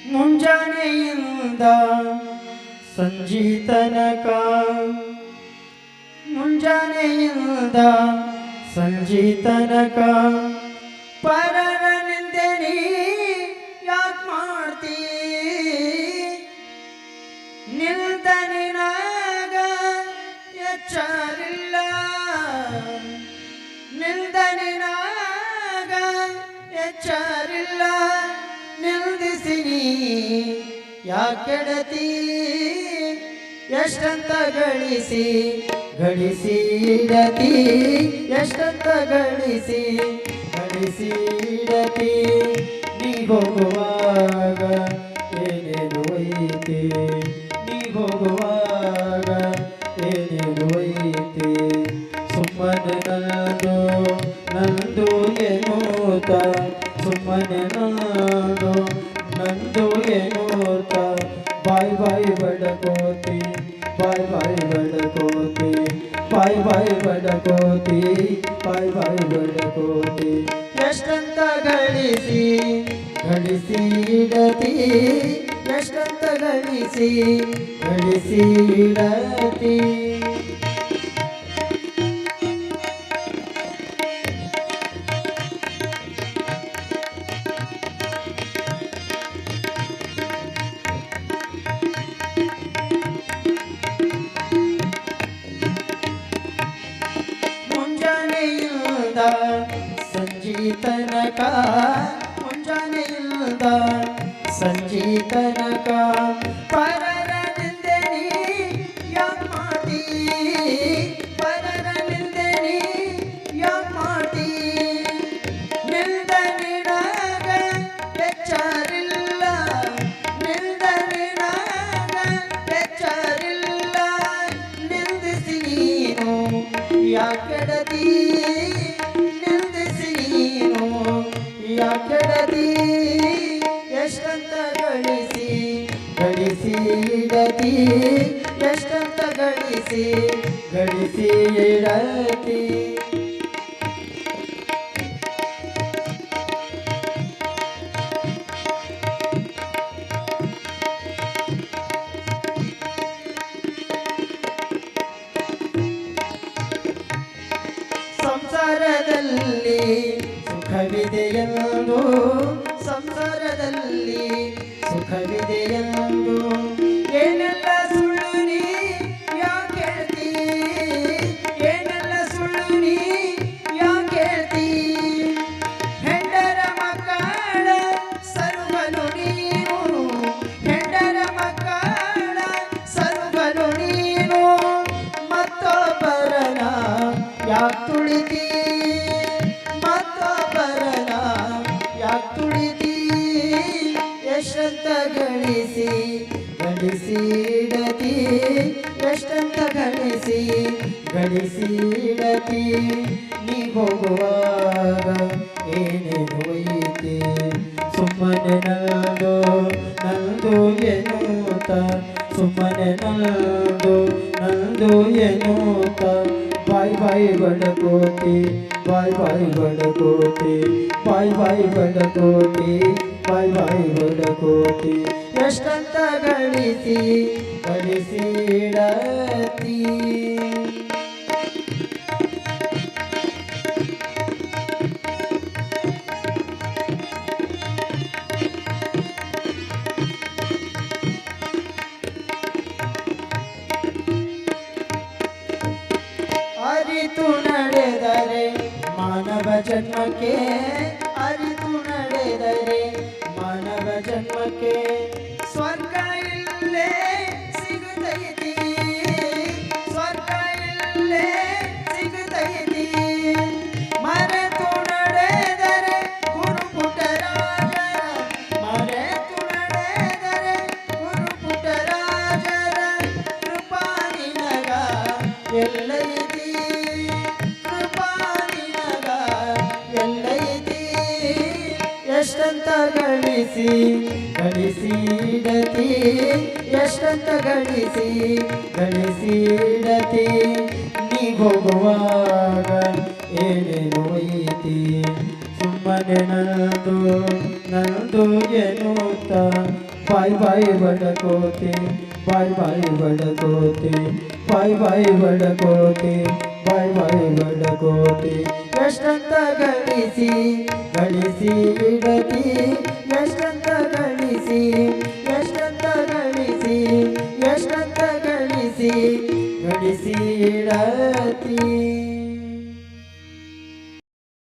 ಮುಂಜಾನೆಯಿಂದ ಸಂಜೆ ತನಕ ಮುಂಜಾನೆಯಿಂದ ಸಂಜೆ ತನಕ ಪರರ ನಿಂದೆ ನೀ ಯಾಕ್ ಮಾಡ್ತೀ ನಿಲ್ದ ನಿನಾಗ ಎಚ್ಚರಿಲ್ಲ ನಿಲ್ದ ನಿನಾಗ ಎಚ್ಚರಿಲ್ಲ ನಿಲ್ದಿಸಿನಿ ಯಾಕೆಡತಿ ಎಷ್ಟಂತ ಗಳಿಸಿ ಗಳಿಸಿ ಇಡತಿ ಎಷ್ಟಂತ ಗಳಿಸಿ ಗಳಿಸಿ ಇಡತಿ ನೀ ಹೋಗುವಾಗ ಏನೇನು ಐತಿ ನೀ ಹೋಗುವಾಗ ಏನೇನು ಐತಿ ಸುಮ್ಮನೆ ನಂದು ನಂದು ಏನೂತ ಸುಮ್ಮನೆ ನಂದು ಏನೂತ ಬಾಯ್ ಬಾಯ್ ಬಡಕೋತಿ ಬಾಯ್ ಬಾಯ್ ಬಡಕೋತಿ ಬಾಯ್ ಬಾಯ್ ಬಡಕೋತಿ ಬಾಯ್ ಬಾಯ್ ಬಡಕೋತಿ ಎಷ್ಟಂತ ಗಳಿಸಿ ಗಳಿಸಿ ಇಡತಿ ಎಷ್ಟಂತ ಗಳಿಸಿ ಗಳಿಸಿ ಇಡತಿ ಸಂಜೆ ತನಕ ಮುಂಜಾನೆಯಿಂದ ಸಂಜೆ ತನಕ ಪರರ ನಿಂದೆ ನೀ ಯಾಕ್ ಮಾಡ್ತೀ ಪರರ ನಿಂದೆ ನೀ ಯಾಕ್ ಮಾಡ್ತೀ ನಿಲ್ದ ನಿನಾಗ ಎಚ್ಚರಿಲ್ಲ ನಿಲ್ದ ನಿನಾಗ ಎಚ್ಚರಿಲ್ಲ ನಿಲ್ದಿಸಿ ನೀನು ಯಾಕೆಡತಿ ಯಾಕೆಡತಿ ಎಷ್ಟಂತ ಗಳಿಸಿ ಗಳಿಸಿ ಇಡತಿ ಎಷ್ಟಂತ ಗಳಿಸಿ ಗಳಿಸಿ ಇಡತಿ ಸಂಸಾರದಲ್ಲಿ ಸುಖವಿದೆಯೆಂದು ಸಂಸಾರದಲ್ಲಿ ಸುಖವಿದೆಯೆಂದು ಏನೆಲ್ಲ ಸುಳ್ಳು ನೀ ಯಾಕೆ ಹೇಳ್ತಿ ಏನೆಲ್ಲ ಸುಳ್ಳು ನೀ ಯಾಕೆ ಹೇಳ್ತಿ ಹೆಂಡರ ಮಕ್ಕಳ ಸರುಗಲು ನೀನು ಹೆಂಡರ ಮಕ್ಕಳ ಸರುಗಲು ನೀನು ಮತ್ತೊಬ್ಬರನ ಯಾಕೆ ತುಳಿತಿ ತುಳಿತಿ ಎಷ್ಟಂತ ಗಳಿಸಿ ಗಳಿಸಿ ಇಡತಿ ಎಷ್ಟಂತ ಗಳಿಸಿ ಗಳಿಸಿ ಇಡತಿ ನೀ ಹೋಗುವಾಗ ಏನೇನು ಐತಿ ಸುಮ್ಮನೆ ನಂದು ನಂದು ಏನೂತ ಸುಮ್ಮನೆ ನಂದು ಏನೂತ ಬಾಯ್ ಬಾಯ್ ಬಡಕೋತಿ ಬಾಯ್ ಬಾಯ್ ಬಡಕೋತಿ ಬಾಯ್ ಬಾಯ್ ಬಡಕೋತಿ ಬಾಯ್ ಬಾಯ್ ಬಡಕೋತಿ ಎಷ್ಟಂತ ಗಳಿಸಿ ಗಳಿಸಿ ಇಡತಿ ಅರಿತು ನಡೆದರೆ ಮಾನವ ಜನ್ಮಕ್ಕೆ ಅರಿತು ನಡೆದರೆ ಮಾನವ ಜನ್ಮಕ್ಕೆ ಸ್ವರ್ಗ ಇಲ್ಲೇ ಸಿಗುತ್ತೈತಿ ಸ್ವರ್ಗ ಇಲ್ಲೇ ಸಿಗುತ್ತೈತಿ ಮರೆತು ನಡೆದರೆ ಗುರುಪುಟರಾಜರ ಮರೆತು ನಡೆದರೆ ಗುರುಪುಟರಾಜರ ಕೃಪಾ ನಿನಗ ಎಲ್ಲೈತಿ ಎಷ್ಟಂತ ಗಳಿಸಿ ಗಳಿಸಿ ಇಡತಿ ಎಷ್ಟಂತ ಗಳಿಸಿ ಗಳಿಸಿ ಇಡತಿ ನೀ ಹೋಗುವಾಗ ಏನೇನು ಐತಿ ಸುಮ್ಮನೆ ನಂದು ನಂದು ಎನ್ನುತ್ತ ಬಾಯ್ ಬಾಯ್ ಬಡಕೋತಿ ಬಾಯ್ ಬಾಯ್ ಬಡಕೋತಿ ಬಾಯ್ ಬಾಯ್ ಬಡಕೋತಿ ಬಾಯ್ ಬಾಯ್ ಬಡಕೋತಿ ಎಷ್ಟಂತ ಗಳಿಸಿ ಗಳಿಸಿ ಇಡತಿ ಎಷ್ಟಂತ ಗಳಿಸಿ ಎಷ್ಟಂತ ಗಳಿಸಿ ಎಷ್ಟಂತ ಗಳಿಸಿ ಗಳಿಸಿ ಇಡತಿ